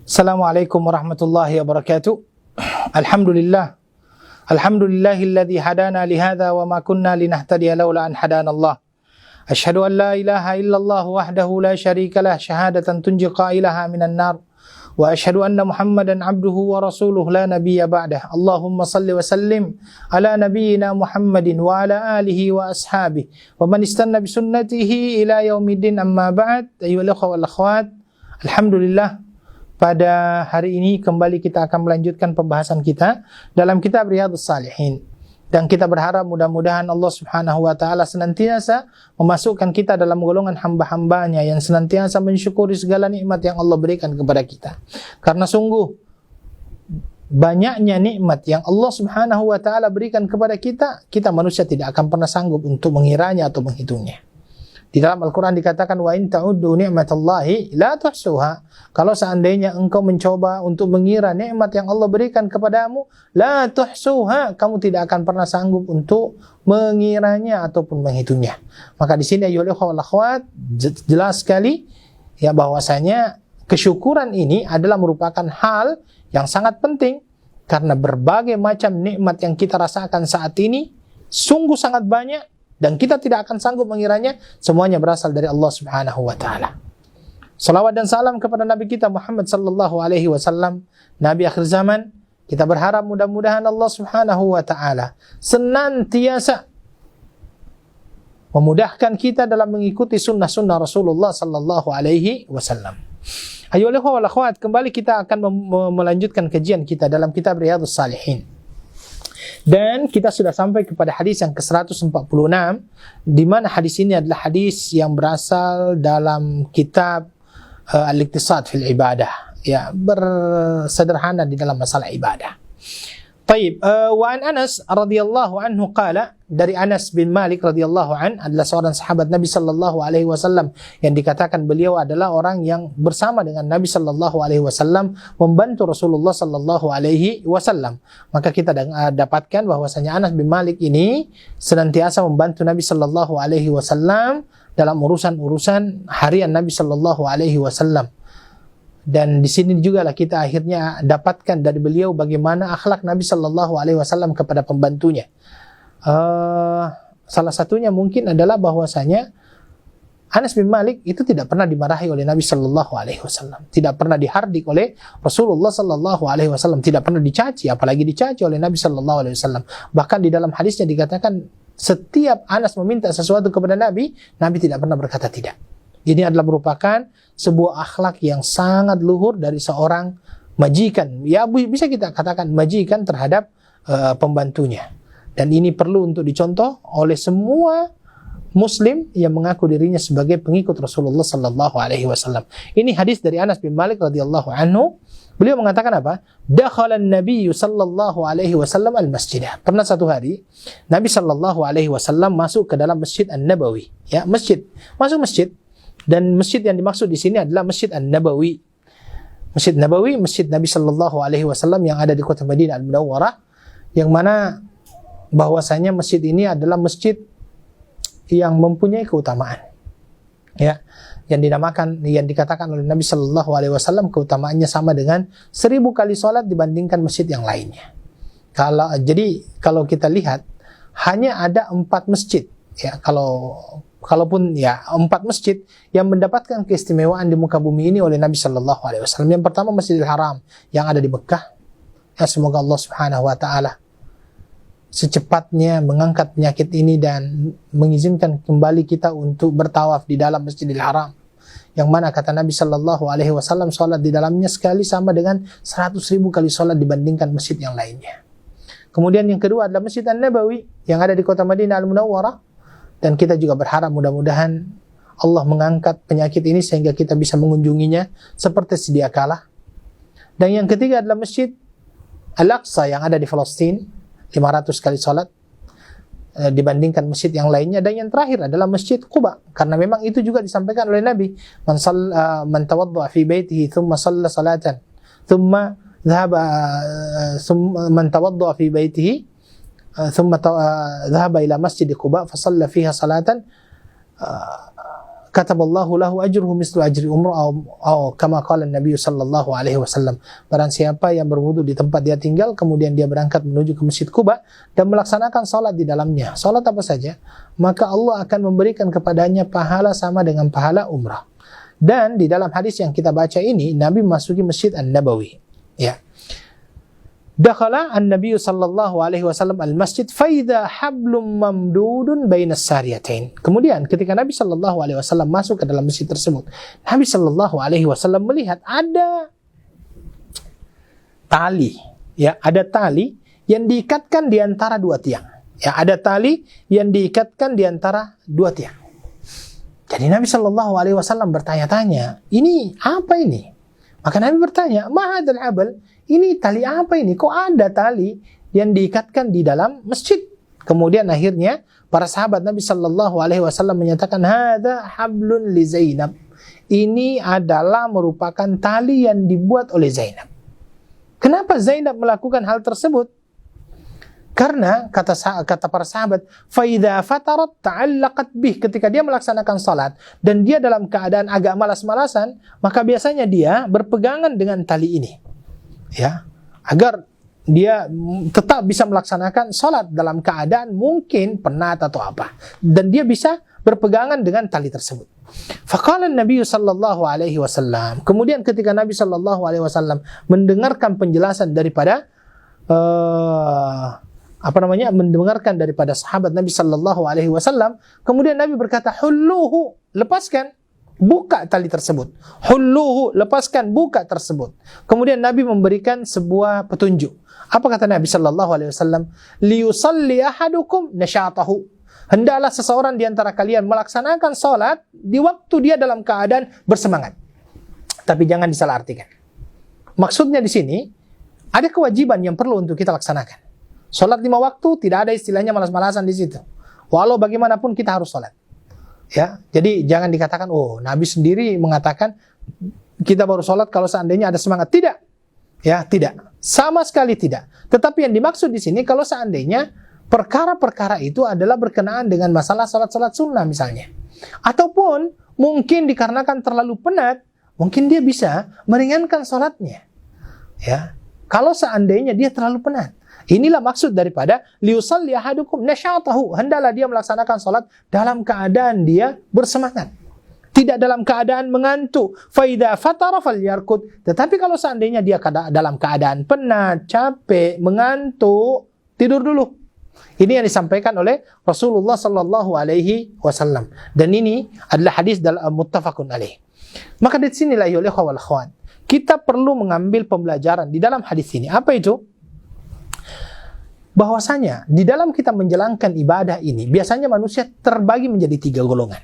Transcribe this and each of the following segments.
Assalamualaikum warahmatullahi wabarakatuh. Alhamdulillah. Alhamdulillahilladzi hadana lihadza wa ma kunna linahtadiya laula an hadanallah. Asyhadu an la ilaha illallah wahdahu la syarika lah syahadatan tunji qailaha minan nar. Wa asyhadu anna Muhammadan abduhu wa rasuluhu la nabiyya ba'dah. Allahumma salli wa sallim ala nabiyyina Muhammadin wa ala alihi wa ashabihi wa man istanna bi sunnatihi ila yaumiddin, amma ba'd. Ayyuhal ikhwah wal akhwat, alhamdulillah, pada hari ini kembali kita akan melanjutkan pembahasan kita dalam kitab Riyadhus Shalihin. Dan kita berharap mudah-mudahan Allah Subhanahu wa taala senantiasa memasukkan kita dalam golongan hamba-hambanya yang senantiasa mensyukuri segala nikmat yang Allah berikan kepada kita. Karena sungguh banyaknya nikmat yang Allah Subhanahu wa taala berikan kepada kita, kita manusia tidak akan pernah sanggup untuk mengiranya atau menghitungnya. Di dalam Al-Quran dikatakan, wa in ta'uddu ni'matallahi la tuhsuha. Kalau seandainya engkau mencoba untuk mengira nikmat yang Allah berikan kepadamu, la tuhsuha, kamu tidak akan pernah sanggup untuk mengiranya ataupun menghitungnya. Maka di sini ayyuhal ikhwah wal akhwat, jelas sekali ya bahwasanya kesyukuran ini adalah merupakan hal yang sangat penting, karena berbagai macam nikmat yang kita rasakan saat ini sungguh sangat banyak dan kita tidak akan sanggup mengiranya, semuanya berasal dari Allah Subhanahu wa taala. Salawat dan salam kepada Nabi kita Muhammad sallallahu alaihi wasallam, Nabi akhir zaman. Kita berharap mudah-mudahan Allah Subhanahu wa taala senantiasa memudahkan kita dalam mengikuti sunnah-sunnah Rasulullah sallallahu alaihi wasallam. Ayo ikhwah wal akhwat, kembali kita akan melanjutkan kajian kita dalam kitab Riyadhus Shalihin. Dan kita sudah sampai kepada hadis yang ke-146, di mana hadis ini adalah hadis yang berasal dalam kitab Al-Iqtisad fil Ibadah, ya, bersederhana di dalam masalah ibadah. Taib, wa an Anas radhiyallahu anhu qala, dari Anas bin Malik radhiyallahu an, adalah seorang sahabat Nabi sallallahu alaihi wasallam yang dikatakan beliau adalah orang yang bersama dengan Nabi sallallahu alaihi wasallam membantu Rasulullah sallallahu alaihi wasallam. Maka kita dapatkan bahwasanya Anas bin Malik ini senantiasa membantu Nabi sallallahu alaihi wasallam dalam urusan-urusan harian Nabi sallallahu alaihi wasallam. Dan di sini juga lah kita akhirnya dapatkan dari beliau bagaimana akhlak Nabi Sallallahu Alaihi Wasallam kepada pembantunya. Salah satunya mungkin adalah bahwasanya Anas bin Malik itu tidak pernah dimarahi oleh Nabi Sallallahu Alaihi Wasallam, tidak pernah dihardik oleh Rasulullah Sallallahu Alaihi Wasallam, tidak pernah dicaci, apalagi dicaci oleh Nabi Sallallahu Alaihi Wasallam. Bahkan di dalam hadisnya dikatakan setiap Anas meminta sesuatu kepada Nabi, Nabi tidak pernah berkata tidak. Ini adalah merupakan sebuah akhlak yang sangat luhur dari seorang majikan. Ya, bisa kita katakan majikan terhadap pembantunya. Dan ini perlu untuk dicontoh oleh semua Muslim yang mengaku dirinya sebagai pengikut Rasulullah Sallallahu Alaihi Wasallam. Ini hadis dari Anas bin Malik radhiyallahu anhu. Beliau mengatakan apa? Dakhala an-Nabiy sallallahu alaihi wasallam al-masjidah. Pernah satu hari Nabi sallallahu alaihi wasallam masuk ke dalam Masjid An-Nabawi. Ya, masjid. Masuk masjid. Dan masjid yang dimaksud di sini adalah Masjid An-Nabawi. Masjid Nabawi, Masjid Nabi Sallallahu Alaihi Wasallam yang ada di kota Madinah Al-Munawwarah, yang mana bahwasanya masjid ini adalah masjid yang mempunyai keutamaan. Ya, yang dikatakan oleh Nabi Sallallahu Alaihi Wasallam keutamaannya sama dengan 1000 kali sholat dibandingkan masjid yang lainnya. Kalau kita lihat hanya ada 4 masjid. Ya, kalaupun ya 4 masjid yang mendapatkan keistimewaan di muka bumi ini oleh Nabi Sallallahu Alaihi Wasallam. Yang pertama Masjidil Haram yang ada di Mekah. Ya, semoga Allah Subhanahu Wa Taala secepatnya mengangkat penyakit ini dan mengizinkan kembali kita untuk bertawaf di dalam Masjidil Haram. Yang mana kata Nabi Sallallahu Alaihi Wasallam, sholat di dalamnya sekali sama dengan 100.000 kali sholat dibandingkan masjid yang lainnya. Kemudian yang kedua adalah Masjid An-Nabawi yang ada di kota Madinah Al-Munawwarah. Dan kita juga berharap mudah-mudahan Allah mengangkat penyakit ini sehingga kita bisa mengunjunginya seperti sedia kala. Dan yang ketiga adalah Masjid Al-Aqsa yang ada di Palestina, 500 kali salat dibandingkan masjid yang lainnya. Dan yang terakhir adalah Masjid Quba, karena memang itu juga disampaikan oleh Nabi, man tawadda'a fi baitihi thumma shalla salatan thumma dhahaba man tawadda'a fi baitihi ثم ذهب إلى مسجد قباء فصلى فيها صلاة kataballahu lahu ajruhu mislu ajri umrah atau kama qala Nabi sallallahu alaihi wasallam. Barang siapa yang berwudu di tempat dia tinggal kemudian dia berangkat menuju ke Masjid Quba dan melaksanakan salat di dalamnya, salat apa saja, maka Allah akan memberikan kepadanya pahala sama dengan pahala umrah. Dan di dalam hadis yang kita baca ini Nabi memasuki Masjid An-Nabawi, ya. Dakhala an-nabiy sallallahu alaihi wasallam al-masjid fa idza hablum mamdudun bainas sariyatain. Kemudian ketika Nabi sallallahu alaihi wasallam masuk ke dalam masjid tersebut, Nabi sallallahu alaihi wasallam melihat ada tali, ya, ada tali yang diikatkan di antara dua tiang. Ya, ada tali yang diikatkan di antara dua tiang. Jadi Nabi sallallahu alaihi wasallam bertanya-tanya, "Ini apa ini?" Maka Nabi bertanya, "Ma hadzal habl?" Ini tali apa ini? Kok ada tali yang diikatkan di dalam masjid? Kemudian akhirnya para sahabat Nabi sallallahu alaihi wasallam menyatakan, "Hadza hablun li Zainab." Ini adalah merupakan tali yang dibuat oleh Zainab. Kenapa Zainab melakukan hal tersebut? Karena kata para sahabat, fa idza fatarat ta'allaqat bih, ketika dia melaksanakan salat dan dia dalam keadaan agak malas-malasan, maka biasanya dia berpegangan dengan tali ini. Ya, agar dia tetap bisa melaksanakan salat dalam keadaan mungkin penat atau apa, dan dia bisa berpegangan dengan tali tersebut. Faqala Nabi sallallahu alaihi wasallam, kemudian ketika Nabi sallallahu alaihi wasallam mendengarkan penjelasan daripada mendengarkan daripada sahabat Nabi sallallahu alaihi wasallam, kemudian Nabi berkata, "Hulluhu," lepaskan, buka tali tersebut. Hulluhu, lepaskan, buka tersebut. Kemudian Nabi memberikan sebuah petunjuk. Apa kata Nabi sallallahu alaihi wasallam? Liyusalli ahadukum nasyatahu. Hendaklah seseorang di antara kalian melaksanakan salat di waktu dia dalam keadaan bersemangat. Tapi jangan disalahartikan. Maksudnya di sini ada kewajiban yang perlu untuk kita laksanakan. Salat 5 waktu tidak ada istilahnya malas-malasan di situ. Walau bagaimanapun kita harus salat. Ya, jadi jangan dikatakan, oh, Nabi sendiri mengatakan kita baru sholat kalau seandainya ada semangat. Tidak, ya, tidak, sama sekali tidak. Tetapi yang dimaksud di sini kalau seandainya perkara-perkara itu adalah berkenaan dengan masalah sholat-sholat sunnah misalnya, ataupun mungkin dikarenakan terlalu penat, mungkin dia bisa meringankan sholatnya. Ya, kalau seandainya dia terlalu penat. Inilah maksud daripada liusalli ahadukum nasyatahu, hendaklah dia melaksanakan salat dalam keadaan dia bersemangat, tidak dalam keadaan mengantuk. Fa idza fatara falyarkud, tetapi kalau seandainya dia dalam keadaan penat, capek, mengantuk, tidur dulu. Ini yang disampaikan oleh Rasulullah sallallahu alaihi wasallam, dan ini adalah hadis muttafaqun alaih. Maka di sinilah ya ikhwah wal akhwat, kita perlu mengambil pembelajaran di dalam hadis ini. Apa itu? Bahwasanya di dalam kita menjalankan ibadah ini biasanya manusia terbagi menjadi 3 golongan.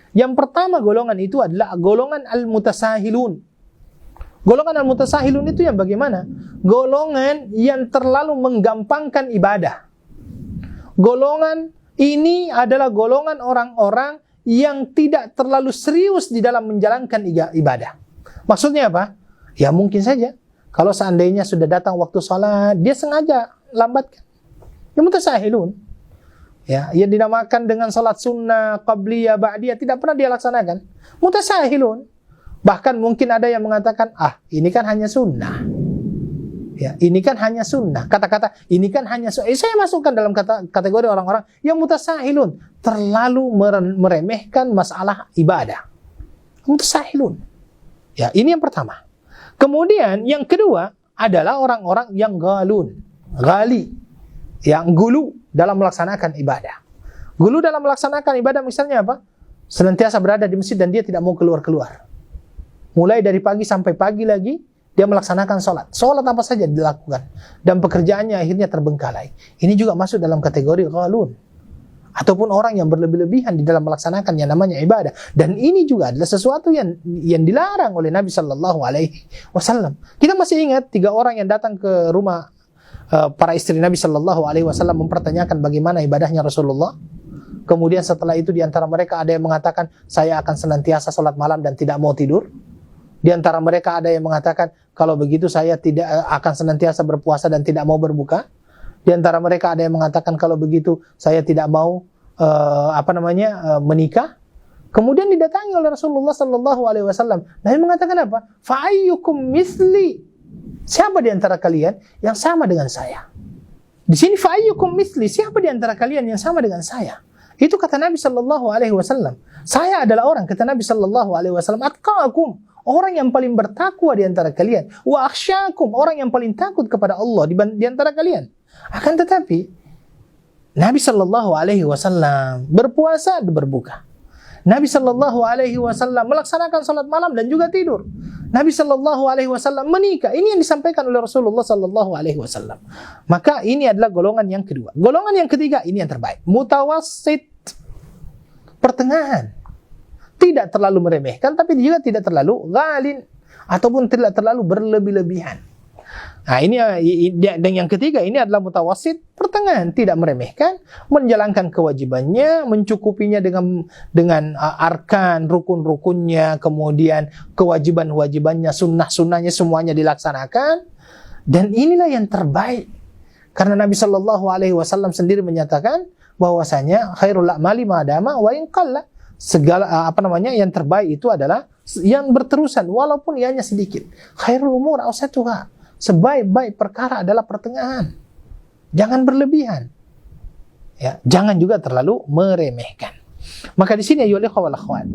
Yang pertama golongan itu adalah golongan al-mutasahilun. Golongan al-mutasahilun itu yang bagaimana? Golongan yang terlalu menggampangkan ibadah. Golongan ini adalah golongan orang-orang yang tidak terlalu serius di dalam menjalankan ibadah. Maksudnya apa? Ya mungkin saja kalau seandainya sudah datang waktu sholat, dia sengaja lambatkan. Yang mutasahilun, ya, yang dinamakan dengan salat sunnah, qabliyah, ba'diyah, tidak pernah dia laksanakan. Mutasahilun. Bahkan mungkin ada yang mengatakan, ini kan hanya sunnah. Ya, ini kan hanya sunnah. Kata-kata ini kan hanya sunnah. Saya masukkan dalam kategori orang-orang yang mutasahilun, terlalu meremehkan masalah ibadah. Mutasahilun. Ya, ini yang pertama. Kemudian yang kedua adalah orang-orang yang ghali, yang gulu dalam melaksanakan ibadah. Gulu dalam melaksanakan ibadah misalnya apa? Senantiasa berada di masjid dan dia tidak mau keluar-keluar. Mulai dari pagi sampai pagi lagi, dia melaksanakan sholat. Sholat apa saja dilakukan. Dan pekerjaannya akhirnya terbengkalai. Ini juga masuk dalam kategori ghalun. Ataupun orang yang berlebih-lebihan di dalam melaksanakan yang namanya ibadah. Dan ini juga adalah sesuatu yang dilarang oleh Nabi sallallahu alaihi wasallam. Kita masih ingat 3 orang yang datang ke rumah para istri Nabi sallallahu alaihi wasallam mempertanyakan bagaimana ibadahnya Rasulullah. Kemudian setelah itu di antara mereka ada yang mengatakan, saya akan senantiasa sholat malam dan tidak mau tidur. Di antara mereka ada yang mengatakan, kalau begitu saya tidak akan senantiasa berpuasa dan tidak mau berbuka. Di antara mereka ada yang mengatakan, kalau begitu saya tidak mau menikah. Kemudian didatangi oleh Rasulullah sallallahu alaihi wasallam. Nabi mengatakan apa? Fa ayyukum misli? Siapa di antara kalian yang sama dengan saya? Di sini fa ayyukum misli? Siapa di antara kalian yang sama dengan saya? Itu kata Nabi sallallahu alaihi wasallam. Saya adalah orang, kata Nabi sallallahu alaihi wasallam, atqakum, orang yang paling bertakwa di antara kalian, wa akhsyakum, orang yang paling takut kepada Allah di antara kalian. Akan tetapi Nabi sallallahu alaihi wasallam berpuasa dan berbuka. Nabi sallallahu alaihi wasallam melaksanakan salat malam dan juga tidur. Nabi sallallahu alaihi wasallam menikah. Ini yang disampaikan oleh Rasulullah sallallahu alaihi wasallam. Maka ini adalah golongan yang kedua. Golongan yang ketiga ini yang terbaik. Mutawassit. Pertengahan. Tidak terlalu meremehkan tapi juga tidak terlalu ghalin ataupun tidak terlalu berlebih-lebihan. Nah, ini dan yang ketiga ini adalah mutawassit, pertengahan, tidak meremehkan, menjalankan kewajibannya, mencukupinya dengan arkan, rukun-rukunnya, kemudian kewajiban-kewajibannya, sunnah-sunnahnya semuanya dilaksanakan. Dan inilah yang terbaik. Karena Nabi Shallallahu alaihi wasallam sendiri menyatakan bahwasanya khairul a'mali ma dama wa in qalla. Segala yang terbaik itu adalah yang berterusan walaupun ianya sedikit. Khairul umur awsatuha. Sebaik-baik perkara adalah pertengahan. Jangan berlebihan. Ya, jangan juga terlalu meremehkan. Maka di sini ayyuhal ikhwah wal akhwat,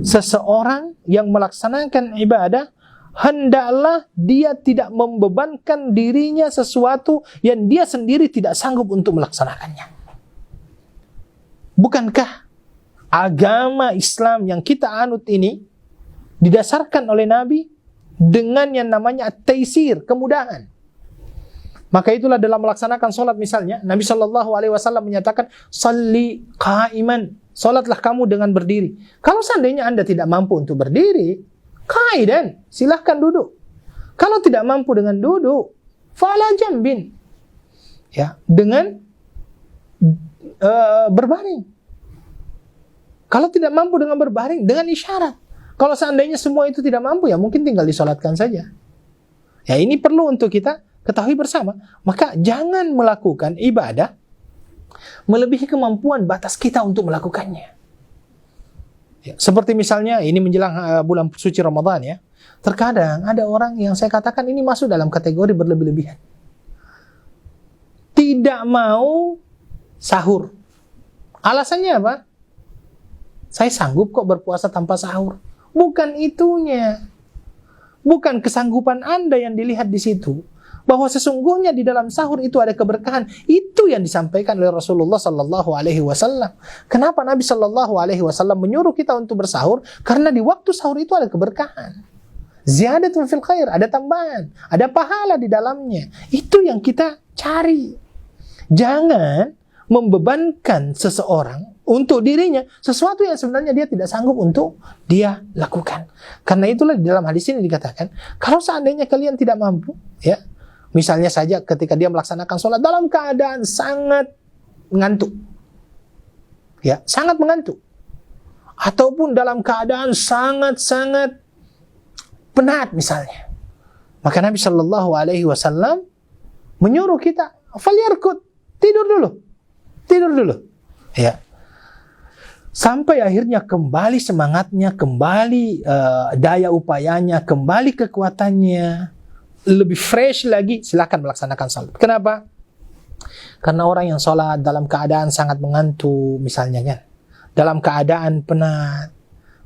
seseorang yang melaksanakan ibadah hendaklah dia tidak membebankan dirinya sesuatu yang dia sendiri tidak sanggup untuk melaksanakannya. Bukankah agama Islam yang kita anut ini didasarkan oleh Nabi dengan yang namanya at-taisir, kemudahan. Maka itulah dalam melaksanakan sholat misalnya, Nabi Shallallahu alaihi wasallam menyatakan, "Shalli qa'iman." Sholatlah kamu dengan berdiri. Kalau seandainya Anda tidak mampu untuk berdiri, qa'idan, silahkan duduk. Kalau tidak mampu dengan duduk, fala jambin. Ya, dengan berbaring. Kalau tidak mampu dengan berbaring, dengan isyarat. Kalau seandainya semua itu tidak mampu, ya mungkin tinggal disolatkan saja. Ya, ini perlu untuk kita ketahui bersama. Maka jangan melakukan ibadah melebihi kemampuan batas kita untuk melakukannya. Ya, seperti misalnya ini menjelang bulan suci Ramadan ya. Terkadang ada orang yang saya katakan ini masuk dalam kategori berlebih-lebihan. Tidak mau sahur. Alasannya apa? Saya sanggup kok berpuasa tanpa sahur. Bukan itunya. Bukan kesanggupan Anda yang dilihat di situ. Bahwa sesungguhnya di dalam sahur itu ada keberkahan. Itu yang disampaikan oleh Rasulullah sallallahu alaihi wasallam. Kenapa Nabi sallallahu alaihi wasallam menyuruh kita untuk bersahur? Karena di waktu sahur itu ada keberkahan. Ziyadatun fil khair, ada tambahan, ada pahala di dalamnya. Itu yang kita cari. Jangan membebankan seseorang untuk dirinya sesuatu yang sebenarnya dia tidak sanggup untuk dia lakukan. Karena itulah di dalam hadis ini dikatakan, kalau seandainya kalian tidak mampu, ya, misalnya saja ketika dia melaksanakan sholat dalam keadaan sangat ngantuk, ya, sangat mengantuk, ataupun dalam keadaan sangat-sangat penat misalnya, maka Nabi Shallallahu alaihi wasallam menyuruh kita, falyarkud, tidur dulu, ya. Sampai akhirnya kembali semangatnya, kembali daya upayanya, kembali kekuatannya, lebih fresh lagi, silakan melaksanakan salat. Kenapa? Karena orang yang sholat dalam keadaan sangat mengantuk, misalnya kan, dalam keadaan penat,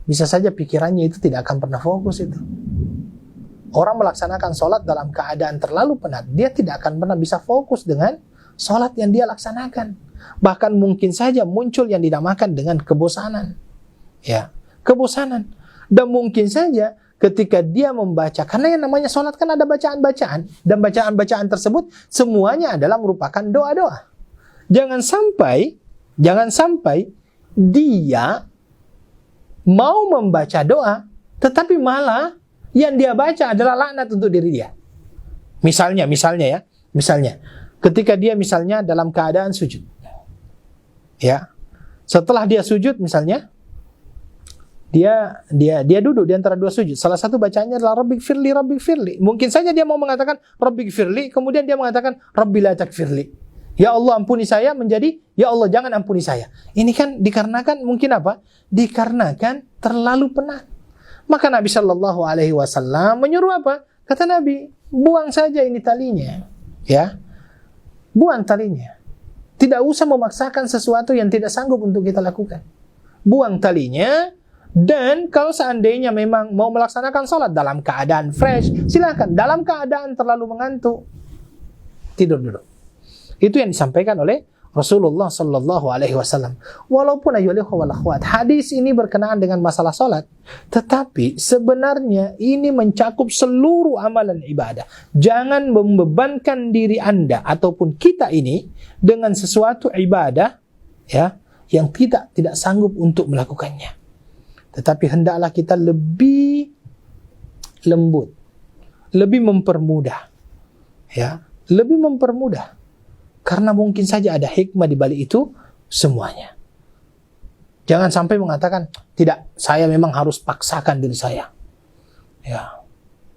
bisa saja pikirannya itu tidak akan pernah fokus itu. Orang melaksanakan sholat dalam keadaan terlalu penat, dia tidak akan pernah bisa fokus dengan sholat yang dia laksanakan. Bahkan mungkin saja muncul yang dinamakan dengan kebosanan. Ya, kebosanan. Dan mungkin saja ketika dia membaca, karena yang namanya sholat kan ada bacaan-bacaan, dan bacaan-bacaan tersebut semuanya adalah merupakan doa-doa. Jangan sampai dia mau membaca doa, tetapi malah yang dia baca adalah laknat untuk diri dia. Misalnya, ketika dia misalnya dalam keadaan sujud. Ya, setelah dia sujud misalnya, dia duduk di antara dua sujud. Salah satu bacanya adalah Rabbighfirli. Mungkin saja dia mau mengatakan Rabbighfirli, kemudian dia mengatakan Rabbi la takfirli. Ya Allah ampuni saya menjadi ya Allah jangan ampuni saya. Ini kan dikarenakan mungkin apa? Dikarenakan terlalu penat. Maka Nabi Shallallahu Alaihi Wasallam menyuruh apa? Kata Nabi, buang saja ini talinya, ya, buang talinya. Tidak usah memaksakan sesuatu yang tidak sanggup untuk kita lakukan. Buang talinya. Dan kalau seandainya memang mau melaksanakan sholat dalam keadaan fresh, silakan. Dalam keadaan terlalu mengantuk, tidur dulu. Itu yang disampaikan oleh Rasulullah Sallallahu Alaihi Wasallam. Walaupun hadis ini berkenaan dengan masalah sholat, tetapi sebenarnya ini mencakup seluruh amalan ibadah. Jangan membebankan diri Anda ataupun kita ini dengan sesuatu ibadah, ya, yang tidak sanggup untuk melakukannya. Tetapi hendaklah kita lebih lembut, lebih mempermudah, ya, lebih mempermudah, karena mungkin saja ada hikmah di balik itu semuanya. Jangan sampai mengatakan tidak, saya memang harus paksakan diri saya, ya,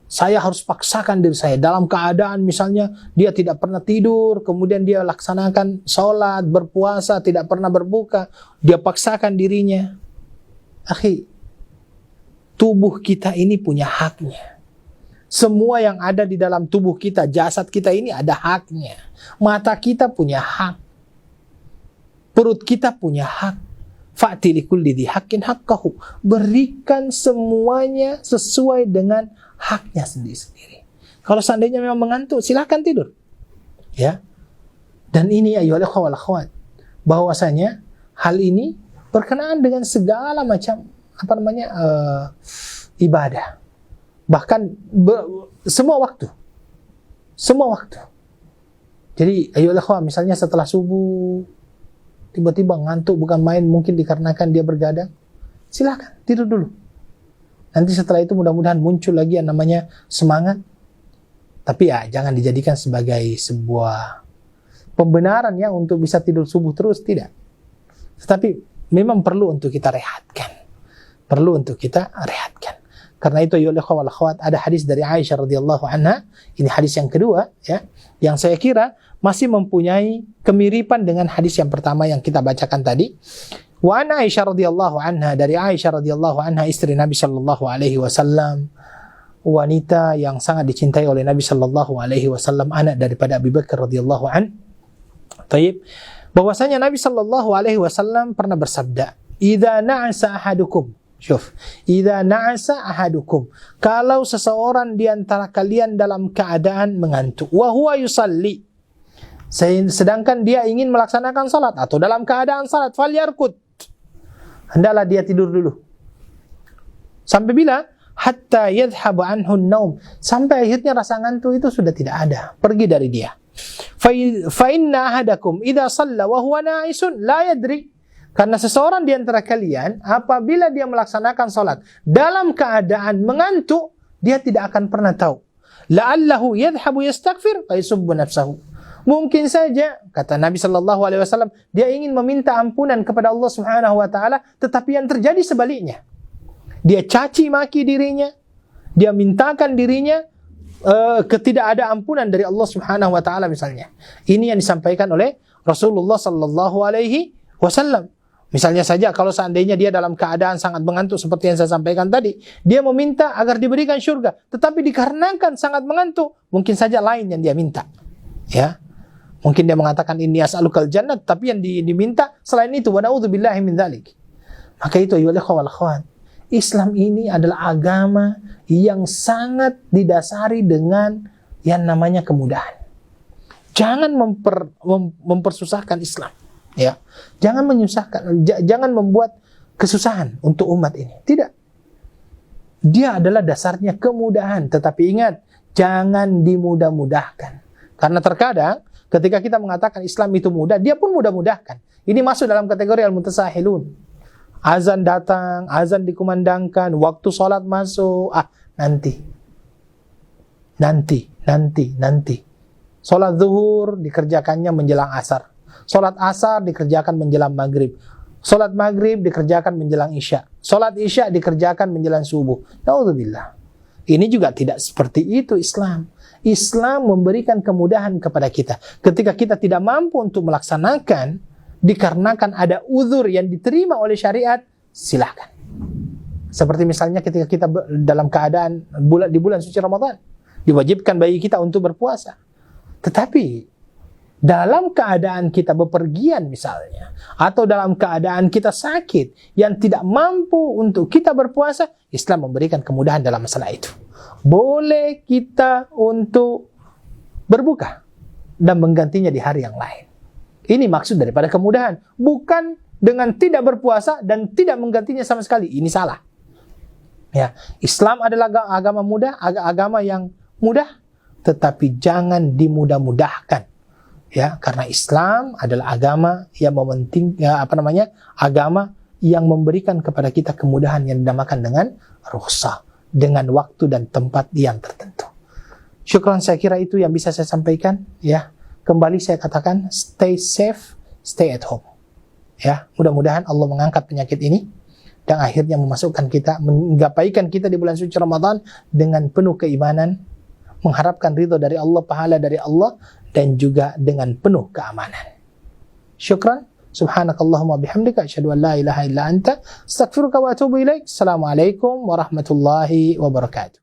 saya harus paksakan diri saya dalam keadaan misalnya dia tidak pernah tidur, kemudian dia laksanakan sholat, berpuasa, tidak pernah berbuka, dia paksakan dirinya. Akhi, tubuh kita ini punya haknya. Semua yang ada di dalam tubuh kita, jasad kita ini ada haknya. Mata kita punya hak. Perut kita punya hak. Fa'ti likulli dzi haqqin haqqahu. Berikan semuanya sesuai dengan haknya sendiri-sendiri. Kalau seandainya memang mengantuk, silakan tidur. Ya. Dan ini ayyuhal ikhwah wal akhwat, bahwasanya hal ini berkenaan dengan segala macam ibadah, bahkan semua waktu. Jadi ayo ikhwah, misalnya setelah subuh tiba-tiba ngantuk, bukan main, mungkin dikarenakan dia bergadang, silakan tidur dulu. Nanti setelah itu mudah-mudahan muncul lagi yang namanya semangat. Tapi ya jangan dijadikan sebagai sebuah pembenaran ya untuk bisa tidur subuh terus, tidak. Tetapi memang perlu untuk kita rehatkan. Karena itu ya wal akhwat, ada hadis dari Aisyah radhiyallahu anha. Ini hadis yang kedua, ya, yang saya kira masih mempunyai kemiripan dengan hadis yang pertama yang kita bacakan tadi. Wa an Aisyah radhiyallahu anha, dari Aisyah radhiyallahu anha, istri Nabi sallallahu alaihi wasallam, wanita yang sangat dicintai oleh Nabi sallallahu alaihi wasallam, anak daripada Abu Bakar radhiyallahu an. Taib. Bahwasanya Nabi sallallahu alaihi wasallam pernah bersabda, "Idza na'asa ahadukum." Syuf, idza na'asa ahadukum, kalau seseorang di antara kalian dalam keadaan mengantuk, wa huwa yusalli, sedangkan dia ingin melaksanakan salat atau dalam keadaan salat, falyarkud, hendaklah dia tidur dulu. Sampai bila? Hatta yadhhab anhu an-naum, sampai akhirnya rasa ngantuk itu sudah tidak ada, pergi dari dia. Fa inna ahadakum idza shalla wa huwa na'isun la yadri, karena seseorang di antara kalian apabila dia melaksanakan salat dalam keadaan mengantuk, dia tidak akan pernah tahu. La'allahu yadhhabu yastaghfir fa yusubbu nafsahu, mungkin saja, kata Nabi sallallahu alaihi wasallam, dia ingin meminta ampunan kepada Allah Subhanahu wa taala, tetapi yang terjadi sebaliknya. Dia caci maki dirinya, dia mintakan dirinya ketidak ada ampunan dari Allah Subhanahu wa taala misalnya. Ini yang disampaikan oleh Rasulullah sallallahu alaihi wasallam. Misalnya saja kalau seandainya dia dalam keadaan sangat mengantuk seperti yang saya sampaikan tadi, dia meminta agar diberikan syurga, tetapi dikarenakan sangat mengantuk, mungkin saja lain yang dia minta. Ya. Mungkin dia mengatakan inni as'alukal jannat, tapi yang diminta selain itu, wa na'udzubillahi min dzalik. Maka itu ayyuhal ikhwah wal akhwat, Islam ini adalah agama yang sangat didasari dengan yang namanya kemudahan. Jangan mempersusahkan Islam. Ya, jangan menyusahkan, jangan membuat kesusahan untuk umat ini. Tidak. Dia adalah dasarnya kemudahan, tetapi ingat, jangan dimudah-mudahkan. Karena terkadang ketika kita mengatakan Islam itu mudah, dia pun mudah-mudahkan. Ini masuk dalam kategori al-mutasahilun. Azan datang, azan dikumandangkan, waktu sholat masuk, nanti. Sholat zuhur dikerjakannya menjelang asar. Sholat asar dikerjakan menjelang maghrib. Sholat maghrib dikerjakan menjelang isya. Sholat isya dikerjakan menjelang subuh. Naudzubillah. Ini juga tidak seperti itu Islam. Islam memberikan kemudahan kepada kita. Ketika kita tidak mampu untuk melaksanakan, dikarenakan ada uzur yang diterima oleh syariat, silahkan. Seperti misalnya ketika kita dalam keadaan di bulan suci Ramadan, diwajibkan bagi kita untuk berpuasa. Tetapi dalam keadaan kita bepergian misalnya, atau dalam keadaan kita sakit yang tidak mampu untuk kita berpuasa, Islam memberikan kemudahan dalam masalah itu. Boleh kita untuk berbuka dan menggantinya di hari yang lain. Ini maksud daripada kemudahan, bukan dengan tidak berpuasa dan tidak menggantinya sama sekali. Ini salah. Ya, Islam adalah agama mudah, agama yang mudah, tetapi jangan dimudah-mudahkan. Ya, karena Islam adalah agama yang agama yang memberikan kepada kita kemudahan yang dinamakan dengan rukhsah, dengan waktu dan tempat yang tertentu. Syukran, saya kira itu yang bisa saya sampaikan. Ya, kembali saya katakan, stay safe, stay at home. Ya, mudah-mudahan Allah mengangkat penyakit ini dan akhirnya menggapaikan kita di bulan suci Ramadan dengan penuh keimanan, mengharapkan ridho dari Allah, pahala dari Allah, dan juga dengan penuh keamanan. Syukran. Subhanakallahumma bihamdika asyhadu an la ilaha illa anta astaghfiruka wa atubu ilaik. Assalamualaikum warahmatullahi wabarakatuh.